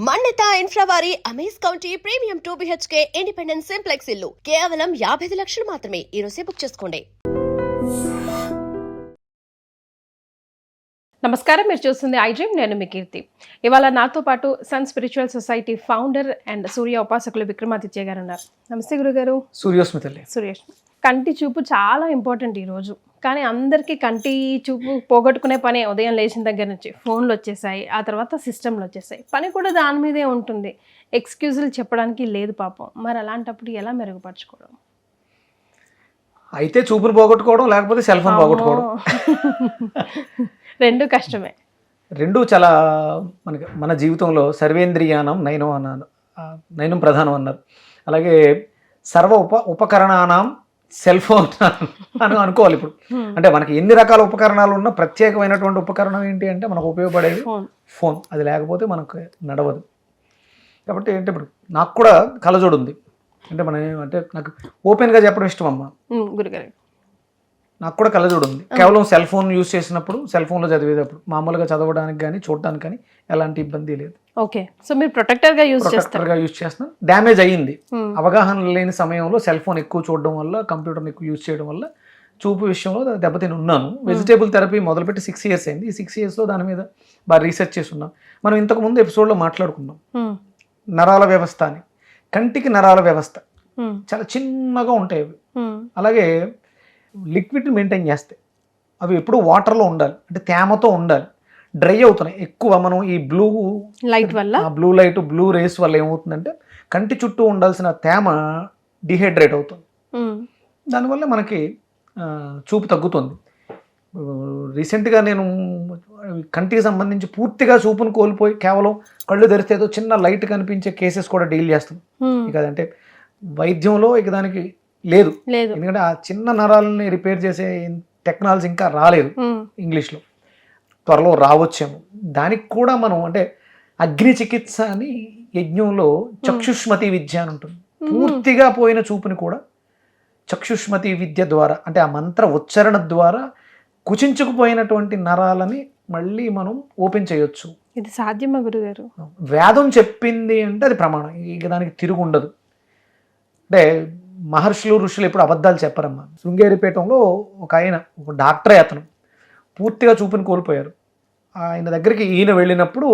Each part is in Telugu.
మన్యత ఇన్ఫ్రా వారి amaze county premium 2 BHK independent simplex ఇల్లు కేవలం 55 లక్షలు మాత్రమే. ఈ రోజే బుక్ చేసుకోండి. నమస్కారం, మీరు చూస్తుంది ఐడ్రీమ్. నేను మీ కీర్తి. ఇవాళ నాతో పాటు sun spiritual society founder and సూర్య ఉపాసకులు విక్రమాదిత్య గారు ఉన్నారు. నమస్తే గురుగారు. సూర్యోస్మితల్లి. సురేష్, కంటి చూపు చాలా ఇంపార్టెంట్ ఈరోజు. కానీ అందరికీ కంటి చూపు పోగొట్టుకునే పని ఉదయం లేచిన దగ్గర నుంచి. ఫోన్లు వచ్చేసాయి, ఆ తర్వాత సిస్టమ్లు వచ్చేసాయి, పని కూడా దాని మీదే ఉంటుంది. ఎక్స్క్యూజులు చెప్పడానికి లేదు పాపం. మరి అలాంటప్పుడు ఎలా మెరుగుపరచుకోవడం? అయితే చూపును పోగొట్టుకోవడం, లేకపోతే సెల్ ఫోన్ పోగొట్టుకోవడం. రెండు కష్టమే. రెండు చాలా మన జీవితంలో సర్వేంద్రియానం నయనం ప్రధానం అన్నారు. అలాగే సర్వ ఉపకరణానం సెల్ ఫోన్ అని అనుకోవాలి. ఇప్పుడు అంటే మనకి ఎన్ని రకాల ఉపకరణాలు ఉన్నా ప్రత్యేకమైనటువంటి ఉపకరణం ఏంటి అంటే మనకు ఉపయోగపడేది ఫోన్. అది లేకపోతే మనకు నడవదు. కాబట్టి ఏంటి, ఇప్పుడు నాకు కూడా కళ్ళజోడు ఉంది. అంటే అంటే నాకు ఓపెన్గా చెప్పడం ఇష్టం అమ్మ. గురుగారు, నాకు కూడా కళ్ళజోడు ఉంది. కేవలం సెల్ ఫోన్ యూజ్ చేసినప్పుడు, సెల్ ఫోన్లో చదివేటప్పుడు, మామూలుగా చదవడానికి కానీ చూడడానికి కానీ ఎలాంటి ఇబ్బంది లేదు. ఓకే, సో మీరు ప్రొటెక్టర్గా యూజ్ చేస్తున్నాను. డ్యామేజ్ అయ్యింది. అవగాహన లేని సమయంలో సెల్ ఫోన్ ఎక్కువ చూడడం వల్ల, కంప్యూటర్ని ఎక్కువ యూజ్ చేయడం వల్ల చూపు విషయంలో దెబ్బతిని ఉన్నాను. వెజిటేబుల్ థెరపీ మొదలుపెట్టి 6 years అయింది. ఈ 6 yearsలో దాని మీద బాగా రీసెర్చ్ చేసి ఉన్నాం. మనం ఇంతకుముందు ఎపిసోడ్లో మాట్లాడుకున్నాం నరాల వ్యవస్థ అని. కంటికి నరాల వ్యవస్థ చాలా చిన్నగా ఉంటాయి అవి. అలాగే లిక్విడ్ మెయింటైన్ చేస్తాయి. అవి ఎప్పుడు వాటర్లో ఉండాలి, అంటే తేమతో ఉండాలి. డ్రై అవుతున్నాయి ఎక్కువ. మనం ఈ బ్లూ లైట్ బ్లూ రేస్ వల్ల ఏమవుతుందంటే కంటి చుట్టూ ఉండాల్సిన తేమ డిహైడ్రేట్ అవుతుంది. దానివల్ల మనకి చూపు తగ్గుతుంది. రీసెంట్గా నేను కంటికి సంబంధించి పూర్తిగా చూపును కోల్పోయి కేవలం కళ్ళు తెరిస్తే ఏదో చిన్న లైట్ కనిపించే కేసెస్ కూడా డీల్ చేస్తాం. ఇక అదంటే వైద్యంలో ఇక దానికి లేదు. ఎందుకంటే ఆ చిన్న నరాలని రిపేర్ చేసే టెక్నాలజీ ఇంకా రాలేదు. ఇంగ్లీష్లో త్వరలో రావచ్చేమో. దానికి కూడా మనం అంటే అగ్ని చికిత్స అని యజ్ఞంలో చక్షుష్మతి విద్య అని ఉంటుంది. పూర్తిగా పోయిన చూపుని కూడా చక్షుష్మతి విద్య ద్వారా, అంటే ఆ మంత్ర ఉచ్చారణ ద్వారా కుచించుకుపోయినటువంటి నరాలని మళ్ళీ మనం ఓపెన్ చేయొచ్చు. ఇది సాధ్యమా గురుగారు? వేదం చెప్పింది అంటే అది ప్రమాణం. ఇక దానికి తిరుగు ఉండదు. అంటే మహర్షులు ఋషులు ఎప్పుడు అబద్ధాలు చెప్పరమ్మా. శృంగేరిపేటంలో ఒక డాక్టరే, అతను పూర్తిగా చూపుని కోల్పోయారు. ఆయన దగ్గరికి ఈయన వెళ్ళినప్పుడు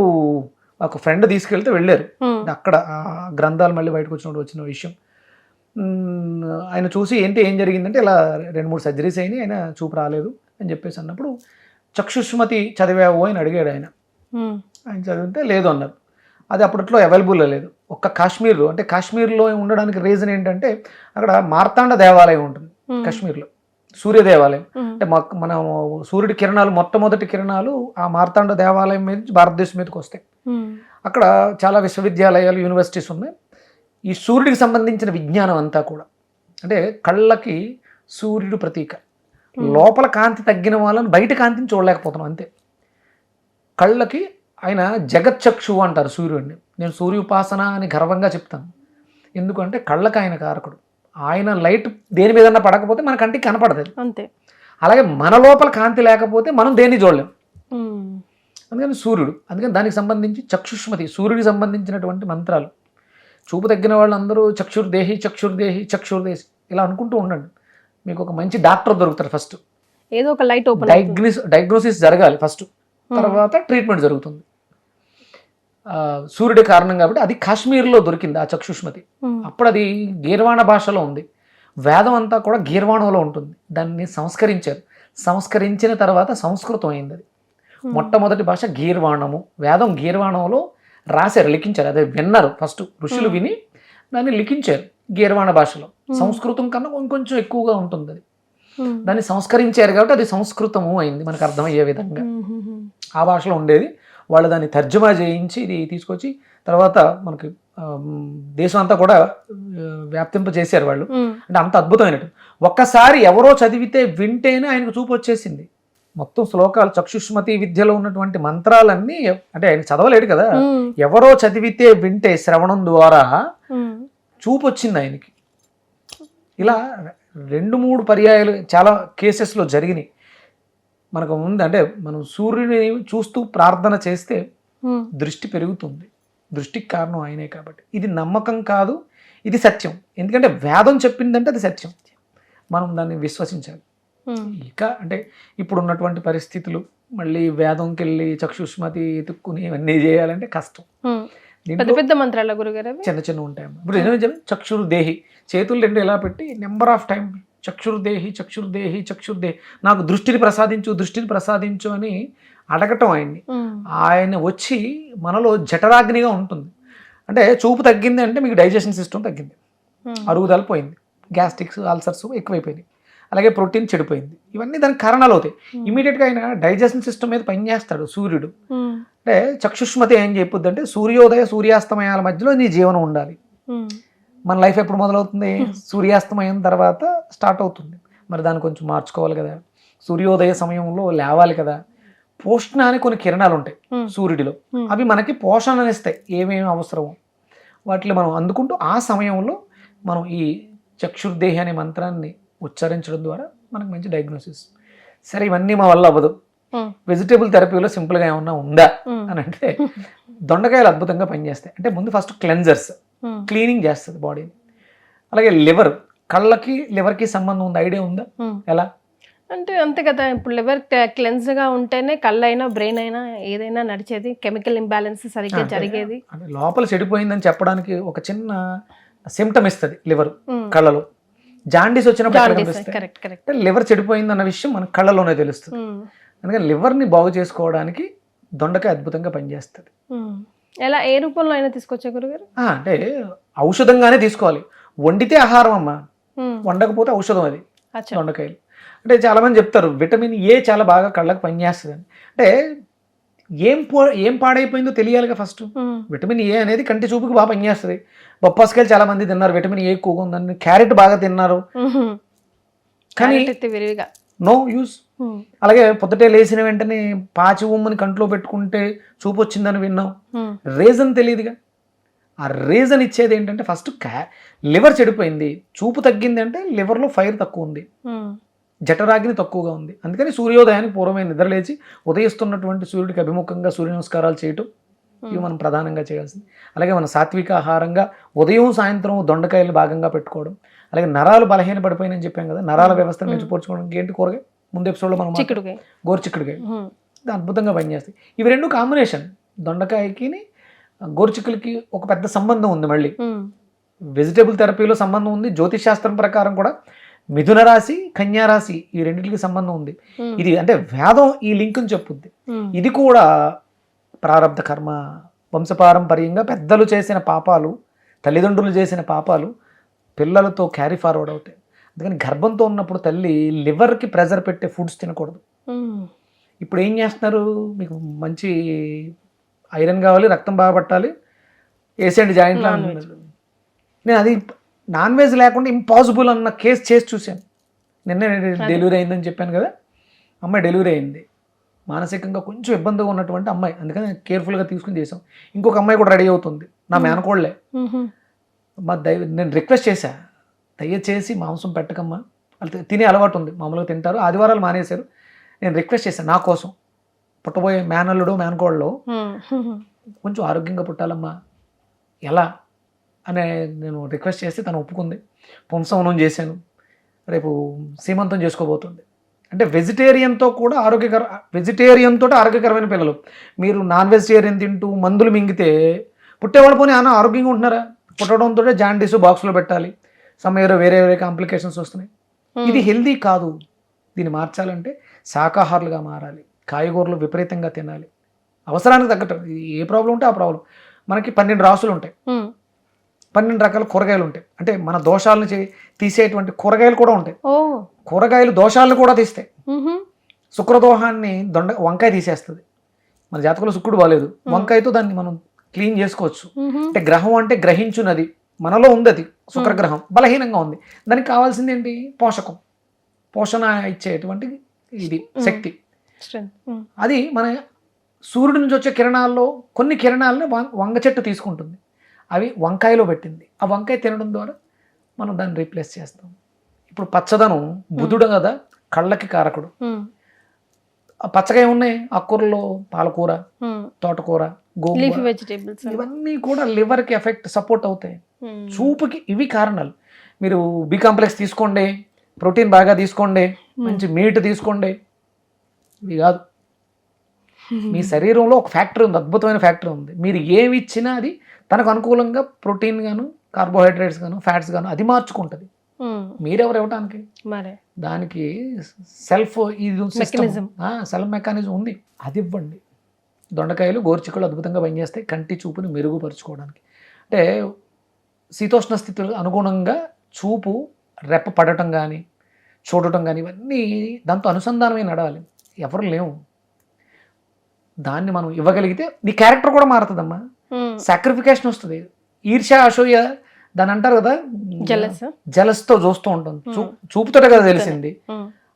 ఒక ఫ్రెండ్ తీసుకెళ్తే వెళ్ళారు. అక్కడ ఆ గ్రంథాలు మళ్ళీ బయటకు వచ్చిన విషయం ఆయన చూసి ఏం జరిగిందంటే ఇలా 2-3 సర్జరీస్ అయినాయి, ఆయన చూపు రాలేదు అని చెప్పేసి అన్నప్పుడు చక్షుష్మతి చదివావు అని అడిగాడు ఆయన. ఆయన చదివితే లేదు అన్నారు. అది అప్పట్లో అవైలబుల్లో లేదు. ఒక్క కాశ్మీర్లో, అంటే కాశ్మీర్లో ఉండడానికి రీజన్ ఏంటంటే అక్కడ మార్తాండ దేవాలయం ఉంటుంది కాశ్మీర్లో, సూర్య దేవాలయం. అంటే మన సూర్యుడి కిరణాలు, మొట్టమొదటి కిరణాలు ఆ మార్తాండ దేవాలయం మీద భారతదేశం మీదకి వస్తాయి. అక్కడ చాలా విశ్వవిద్యాలయాలు, యూనివర్సిటీస్ ఉన్నాయి. ఈ సూర్యుడికి సంబంధించిన విజ్ఞానం అంతా కూడా, అంటే కళ్ళకి సూర్యుడు ప్రతీక. లోపల కాంతి తగ్గిన వాళ్ళని బయట కాంతిని చూడలేకపోతున్నాం అంతే. కళ్ళకి ఆయన జగచ్చక్షువు అంటారు సూర్యుడిని. నేను సూర్యోపాసన అని గర్వంగా చెప్తాను. ఎందుకంటే కళ్ళకి ఆయన కారకుడు. ఆయన లైట్ దేని మీదన్నా పడకపోతే మన కంటికి కనపడదు అంతే. అలాగే మన లోపల కాంతి లేకపోతే మనం దేన్ని చూడలేం. అందుకని సూర్యుడు, అందుకని దానికి సంబంధించి చక్షుష్మతి, సూర్యుడికి సంబంధించినటువంటి మంత్రాలు. చూపు తగ్గిన వాళ్ళందరూ చక్షుర్దేహి చక్షుర్దేహి చక్షుర్దేశి ఇలా అనుకుంటూ ఉండండి. మీకు ఒక మంచి డాక్టర్ దొరుకుతారు. ఫస్ట్ ఏదో ఒక లైట్ ఓపెన్ డయాగ్నోసిస్ జరగాలి ఫస్ట్, తర్వాత ట్రీట్మెంట్ జరుగుతుంది. సూర్యుడి కారణం కాబట్టి అది కాశ్మీర్లో దొరికింది ఆ చక్షుష్మతి. అప్పుడు అది గీర్వాణ భాషలో ఉంది. వేదం అంతా కూడా గీర్వాణంలో ఉంటుంది. దాన్ని సంస్కరించిన తర్వాత సంస్కృతం అయింది. అది మొట్టమొదటి భాష గీర్వాణము. వేదం గీర్వాణంలో రాశారు, లిఖించారు. అదే విన్నారు ఫస్ట్ ఋషులు, విని దాన్ని లిఖించారు గీర్వాణ భాషలో. సంస్కృతం కన్నా ఇంకొంచెం ఎక్కువగా ఉంటుంది అది. దాన్ని సంస్కరించారు కాబట్టి అది సంస్కృతము అయింది, మనకు అర్థమయ్యే విధంగా. ఆ భాషలో ఉండేది. వాళ్ళు దాన్ని తర్జుమా చేయించి ఇది తీసుకొచ్చి తర్వాత మనకి దేశం అంతా కూడా వ్యాప్తింపజేశారు వాళ్ళు. అంటే అంత అద్భుతమైనట్టు. ఒక్కసారి ఎవరో చదివితే వింటేనే ఆయనకు చూపు వచ్చేసింది. మొత్తం శ్లోకాలు చక్షుష్మతి విద్యలో ఉన్నటువంటి మంత్రాలన్నీ, అంటే ఆయన చదవలేడు కదా, ఎవరో చదివితే వింటే శ్రవణం ద్వారా చూపు వచ్చింది ఆయనకి. ఇలా 2-3 పర్యాయాలు చాలా కేసెస్లో జరిగినాయి. మనకు ఉంది. అంటే మనం సూర్యుని చూస్తూ ప్రార్థన చేస్తే దృష్టి పెరుగుతుంది. దృష్టికి కారణం ఆయనే కాబట్టి ఇది నమ్మకం కాదు, ఇది సత్యం. ఎందుకంటే వేదం చెప్పిందంటే అది సత్యం, మనం దాన్ని విశ్వసించాలి. ఇక అంటే ఇప్పుడు ఉన్నటువంటి పరిస్థితులు మళ్ళీ వేదంకి వెళ్ళి చక్షుష్మతి ఎత్తుక్కుని ఇవన్నీ చేయాలంటే కష్టం. పెద్ద పెద్ద మంత్రాల గురుగారు అవి? చిన్న చిన్న ఉంటాయి. ఇప్పుడు ఏమైనా చెప్పి చక్షుర్దేహి, చేతులు రెండు ఎలా పెట్టి నెంబర్ ఆఫ్ టైం చక్షుర్దేహి చక్షుర్దేహి చక్షుర్దేహి, నాకు దృష్టిని ప్రసాదించు అని అడగటం ఆయన్ని. ఆయన వచ్చి మనలో జఠరాగ్నిగా ఉంటుంది. అంటే చూపు తగ్గింది అంటే మీకు డైజెషన్ సిస్టమ్ తగ్గింది, అరుగుదల పోయింది, గ్యాస్ట్రిక్స్ అల్సర్స్ ఎక్కువైపోయినాయి, అలాగే ప్రోటీన్ చెడిపోయింది. ఇవన్నీ దానికి కారణాలు అవుతాయి. ఇమీడియట్గా ఆయన డైజెషన్ సిస్టమ్ మీద పనిచేస్తాడు సూర్యుడు. అంటే చక్షుష్మతి ఏం చెప్పొద్దు అంటే సూర్యోదయ సూర్యాస్తమయాల మధ్యలో నీ జీవనం ఉండాలి. మన లైఫ్ ఎప్పుడు మొదలవుతుంది? సూర్యాస్తమయం తర్వాత స్టార్ట్ అవుతుంది. మరి దాన్ని కొంచెం మార్చుకోవాలి కదా, సూర్యోదయ సమయంలో లేవాలి కదా. పోషణ అని కొన్ని కిరణాలు ఉంటాయి సూర్యుడిలో, అవి మనకి పోషణ ఇస్తాయి, ఏమేమి అవసరమో వాటిని మనం అందుకుంటూ ఆ సమయంలో మనం ఈ చక్షుర్దేహి అనే మంత్రాన్ని ఉచ్చరించడం ద్వారా మనకు మంచి డయాగ్నోసిస్. సరే ఇవన్నీ మా వల్ల అవ్వదు, వెజిటేబుల్ థెరపీలో సింపుల్గా ఏమన్నా ఉందా అని అంటే దొండకాయలు అద్భుతంగా పనిచేస్తాయి. అంటే ముందు ఫస్ట్ క్లెన్జర్స్, క్లీనింగ్ చేస్తుంది బాడీని. అలాగే లివర్కి సంబంధం ఉంది, ఐడియా ఉందా ఎలా అంటే? అంతే కదా, ఇప్పుడు లివర్ క్లెన్స్ గా ఉంటేనే కళ్ళు అయినా బ్రెయిన్ అయినా ఏదైనా నడిచేది, కెమికల్ ఇంబ్యాలెన్స్ సరిగ్గా జరిగేది. అంటే లోపల చెడిపోయిందని చెప్పడానికి ఒక చిన్న సిమ్టమ్ ఇస్తుంది లివర్ కళ్ళలో. జాండీస్ వచ్చినప్పుడు లివర్ చెడిపోయింది అన్న విషయం మన కళ్ళలోనే తెలుస్తుంది. అందుకని లివర్ని బాగు చేసుకోవడానికి దొండకాయ అద్భుతంగా పనిచేస్తుంది. ఎలా, ఏ రూపంలో అయినా తీసుకోవచ్చా గురుగారు? అంటే ఔషధంగానే తీసుకోవాలి. వండితే ఆహారం అమ్మా, వండకపోతే ఔషధం అది దొండకాయలు. అంటే చాలా మంది చెప్తారు విటమిన్ ఏ చాలా బాగా కళ్ళకు పనిచేస్తుంది అని. అంటే ఏం పాడైపోయిందో తెలియాలిగా ఫస్ట్. విటమిన్ ఏ అనేది కంటి చూపుకి బాగా పనిచేస్తుంది. బొప్పాస్కాయలు చాలా మంది తిన్నారు, విటమిన్ ఏ ఎక్కువగా ఉందని. క్యారెట్ బాగా తిన్నారు కానీ నో యూస్. అలాగే పొద్దుటే లేచిన వెంటనే పాచి ఉమ్మని కంట్లో పెట్టుకుంటే చూపు వచ్చిందని విన్నాం, రీజన్ తెలియదుగా. ఆ రీజన్ ఇచ్చేది ఏంటంటే ఫస్ట్ లివర్ చెడిపోయింది, చూపు తగ్గింది అంటే లివర్లో ఫైర్ తక్కువ ఉంది, జఠరాగ్ని తక్కువగా ఉంది. అందుకని సూర్యోదయానికి పూర్వమే నిద్రలేచి ఉదయిస్తున్నటువంటి సూర్యుడికి అభిముఖంగా సూర్య నమస్కారాలు చేయటం ఇవి మనం ప్రధానంగా చేయాల్సింది. అలాగే మన సాత్విక ఆహారంగా ఉదయం సాయంత్రం దొండకాయలు భాగంగా పెట్టుకోవడం. అలాగే నరాలు బలహీన పడిపోయినని చెప్పాం కదా, నరాల వ్యవస్థను మెరుగుపరుచుకోవడానికి ఏంటి కూరగాయ, ముందు ఎపిసోడ్లో మనం గోరుచిక్కుడుకాయ అద్భుతంగా పనిచేస్తాయి. ఇవి రెండు కాంబినేషన్, దొండకాయకి గోరుచిక్కులకి ఒక పెద్ద సంబంధం ఉంది. మళ్ళీ వెజిటేబుల్ థెరపీలో సంబంధం ఉంది. జ్యోతిష్ శాస్త్రం ప్రకారం కూడా మిథున రాశి కన్యా రాశి ఈ రెండింటికి సంబంధం ఉంది. ఇది అంటే వేదం ఈ లింక్ని చెప్పుద్ది. ఇది కూడా ప్రారబ్ధ కర్మ, వంశపారంపర్యంగా పెద్దలు చేసిన పాపాలు, తల్లిదండ్రులు చేసిన పాపాలు పిల్లలతో క్యారీ ఫార్వర్డ్ అవుతాయి. అందుకని గర్భంతో ఉన్నప్పుడు తల్లి లివర్కి ప్రెజర్ పెట్టే ఫుడ్స్ తినకూడదు. ఇప్పుడు ఏం చేస్తున్నారు, మీకు మంచి ఐరన్ కావాలి, రక్తం బాగా పట్టాలి, వేసేయండి జాయింట్లో. నేను అది నాన్ వెజ్ లేకుండా ఇంపాసిబుల్ అన్న కేసు చేసి చూశాను. నిన్నే డెలివరీ అయిందని చెప్పాను కదా, అమ్మాయి డెలివరీ అయింది, మానసికంగా కొంచెం ఇబ్బందిగా ఉన్నటువంటి అమ్మాయి, అందుకని కేర్ఫుల్గా తీసుకుని చేసాం. ఇంకొక అమ్మాయి కూడా రెడీ అవుతుంది, నా మేనకోళ్లే. నేను రిక్వెస్ట్ చేశా, దయచేసి మాంసం పెట్టకమ్మా, వాళ్ళు తినే అలవాటు ఉంది, మామూలుగా తింటారు, ఆదివారాలు మానేశారు. నేను రిక్వెస్ట్ చేశాను, నా కోసం పుట్టబోయే మేనల్లుడు మేనకోళ్ళలో కొంచెం ఆరోగ్యంగా పుట్టాలమ్మా, ఎలా అనే నేను రిక్వెస్ట్ చేస్తే తను ఒప్పుకుంది. పుంసవనం చేశాను, రేపు సీమంతం చేసుకోబోతుంది. అంటే వెజిటేరియన్తో ఆరోగ్యకరమైన పిల్లలు. మీరు నాన్ వెజిటేరియన్ తింటూ మందులు మింగితే పుట్టేవాళ్ళు పోనీ అన్న ఆరోగ్యంగా ఉంటున్నారా? పుట్టడంతో జాండీసు బాక్స్లో పెట్టాలి, సమయంలో వేరే వేరే కాంప్లికేషన్స్ వస్తున్నాయి. ఇది హెల్దీ కాదు. దీన్ని మార్చాలంటే శాకాహారులుగా మారాలి, కాయగూరలు విపరీతంగా తినాలి, అవసరానికి తగ్గట్టు. ఏ ప్రాబ్లం ఉంటే ఆ ప్రాబ్లం. మనకి 12 రాసులు ఉంటాయి, 12 రకాల కూరగాయలు ఉంటాయి. అంటే మన దోషాలను తీసేటువంటి కూరగాయలు కూడా ఉంటాయి. కూరగాయలు దోషాలను కూడా తీస్తాయి. శుక్రదోహాన్ని వంకాయ తీసేస్తుంది. మన జాతకంలో శుక్రుడు బాలేదు, వంకాయతో దాన్ని మనం క్లీన్ చేసుకోవచ్చు. అంటే గ్రహం అంటే గ్రహించున్నది, మనలో ఉంది, అది శుక్రగ్రహం బలహీనంగా ఉంది. దానికి కావాల్సింది ఏంటి? పోషణ ఇచ్చేటువంటి ఇది శక్తి. అది మన సూర్యుడి నుంచి వచ్చే కిరణాల్లో కొన్ని కిరణాలను వంగ చెట్టు తీసుకుంటుంది, అవి వంకాయలో పెట్టింది. ఆ వంకాయ తినడం ద్వారా మనం దాన్ని రీప్లేస్ చేస్తాం. ఇప్పుడు పచ్చదనం బుధుడు కదా, కళ్ళకి కారకుడు. పచ్చగా ఉన్నాయి ఆకుకూరలో, పాలకూర, తోటకూర, లీఫీ గోంగూర, వెజిటేబుల్స్. ఇవన్నీ కూడా లివర్కి ఎఫెక్ట్ సపోర్ట్ అవుతాయి. చూపుకి ఇవి కారణాలు. మీరు బి కాంప్లెక్స్ తీసుకోండి, ప్రోటీన్ బాగా తీసుకోండి, మంచి మీట్ తీసుకోండి, ఇవి కాదు. మీ శరీరంలో ఒక ఫ్యాక్టరీ ఉంది, అద్భుతమైన ఫ్యాక్టరీ ఉంది. మీరు ఏమి ఇచ్చినా అది తనకు అనుకూలంగా ప్రోటీన్ గాను, కార్బోహైడ్రేట్స్ గాను, ఫ్యాట్స్ గాను అది మార్చుకుంటుంది. మీరెవరు ఇవ్వటానికి? మరే దానికి సెల్ఫ్ ఇది Mechanism. సెల్ఫ్ మెకానిజం ఉంది, అది ఇవ్వండి. దొండకాయలు, గోరుచిక్కులు అద్భుతంగా పనిచేస్తాయి కంటి చూపుని మెరుగుపరుచుకోవడానికి. అంటే శీతోష్ణ స్థితులకు అనుగుణంగా చూపు రెప్ప పడటం కానీ, చూడటం కానీ, ఇవన్నీ దాంతో అనుసంధానమై నడవాలి. ఎవరు లేవు. దాన్ని మనం ఇవ్వగలిగితే నీ క్యారెక్టర్ కూడా మారుతుందమ్మా. సాక్రిఫికేషన్ వస్తుంది. ఈర్ష్య, అసూయ దాని అంటారు కదా, జలస్తో చూస్తూ ఉంటాం. చూపుతోటే కదా తెలిసింది.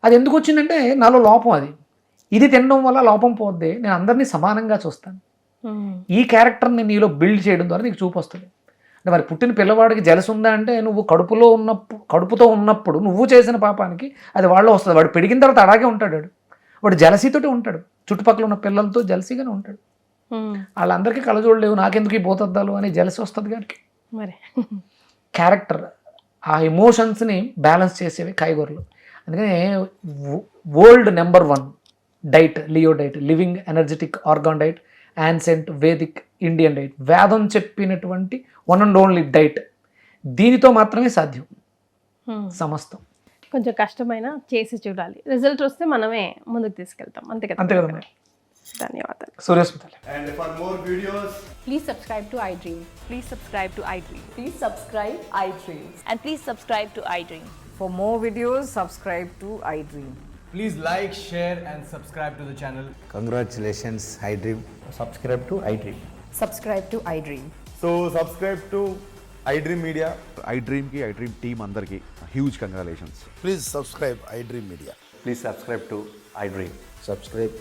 అది ఎందుకు వచ్చిందంటే నాలో లోపం అది. ఇది తినడం వల్ల లోపం పోద్ది. నేను అందరినీ సమానంగా చూస్తాను. ఈ క్యారెక్టర్ని నీలో బిల్డ్ చేయడం ద్వారా నీకు చూపు వస్తుంది. అంటే మరి పుట్టిన పిల్లవాడికి జలసి ఉందా అంటే నువ్వు కడుపుతో ఉన్నప్పుడు నువ్వు చేసిన పాపానికి అది వాళ్ళలో వస్తుంది. వాడు పెరిగిన తర్వాత అలాగే ఉంటాడు. వాడు జలసీతోటి ఉంటాడు, చుట్టుపక్కల ఉన్న పిల్లలతో జలసీగానే ఉంటాడు. వాళ్ళందరికీ కళ్ళజోడు లేవు, నాకెందుకు ఈ బోతద్దాలు అని జలసి వస్తుంది. కానీ మరి క్యారెక్టర్, ఆ ఎమోషన్స్ని బ్యాలెన్స్ చేసేవి కాయగూరలు. అందుకని world number 1 diet Leo diet, living energetic organ diet, ancient Vedic Indian diet, వేదం చెప్పినటువంటి 1 and only డైట్. దీనితో మాత్రమే సాధ్యం సమస్తం. కొంచెం కష్టమైన చేసి చూడాలి, రిజల్ట్ వస్తే మనమే ముందుకు తీసుకెళ్తాం. అంతే కదా? అంతే కదా. ధన్యవాదాలు. సూర్యస్మితలు. And for more videos, Please subscribe to iDream. Please subscribe to iDream. Please subscribe iDream. And please subscribe to iDream. For more videos, subscribe to iDream. please like, share and subscribe to the channel. Congratulations, iDream. Subscribe to iDream. Subscribe to iDream. So subscribe to iDream Media. iDream team andarki huge congratulations. Please subscribe iDream Media. Please subscribe to iDream. Subscribe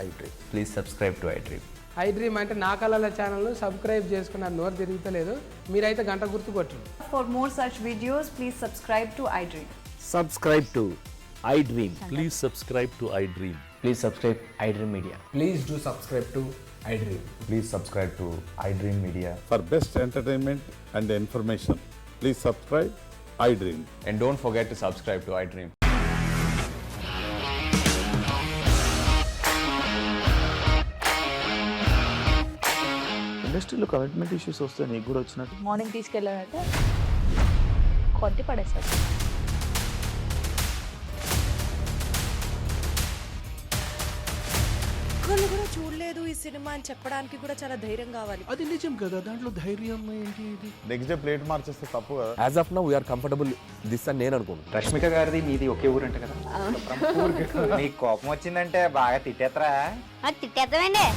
iDream. Please subscribe to iDream. iDream అంటే నా కళల ఛానల్ను సబ్స్క్రైబ్ చేసుకున్న నోరు తిరుగుతలేదు, మీరైతే గంట గుర్తు కొట్టండి. For more such videos, please subscribe to iDream. Subscribe to iDream. Please subscribe to iDream. Please subscribe iDream Media. Please do subscribe to iDream. Please subscribe to iDream Media. For best entertainment and information, please subscribe iDream. And don't forget to subscribe to iDream. ఇండస్ట్రీలో కమిట్మెంట్ ఇష్యూస్ వస్తే నీకు కూడా వచ్చినట్టు మార్నింగ్ తీసుకెళ్ళారంటే కొట్టి పడేసారు. ఒక్కళ్ళు కూడా చూడలేదు ఈ సినిమా అని చెప్పడానికి కూడా చాలా ధైర్యం కావాలి. అది నిజం కదా, దాంట్లో ధైర్యం ఏంటి? ఇది నెక్స్ట్ డే ప్లేట్ మార్చేస్తే తప్పు కదా. As of now we're comfortable this అని నేను అనుకుంటున్నాను. రష్మిక గారిది మీది ఒకే ఊరు అంట కదా. మీకు కోపం వచ్చిందంటే బాగా తిట్టేత్తరా? తిట్టేద్దామండి.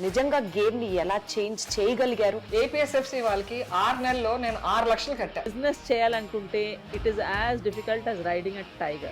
నిజంగా గేమ్ ని ఎలా చేంజ్ చేయగలిగారు? ఏపీఎస్ఎఫ్సి వాళ్ళకి 6 నెలల్లో నేను 6 లక్షలు కట్టా. బిజినెస్ చేయాలనుకుంటే it is as difficult as riding a tiger.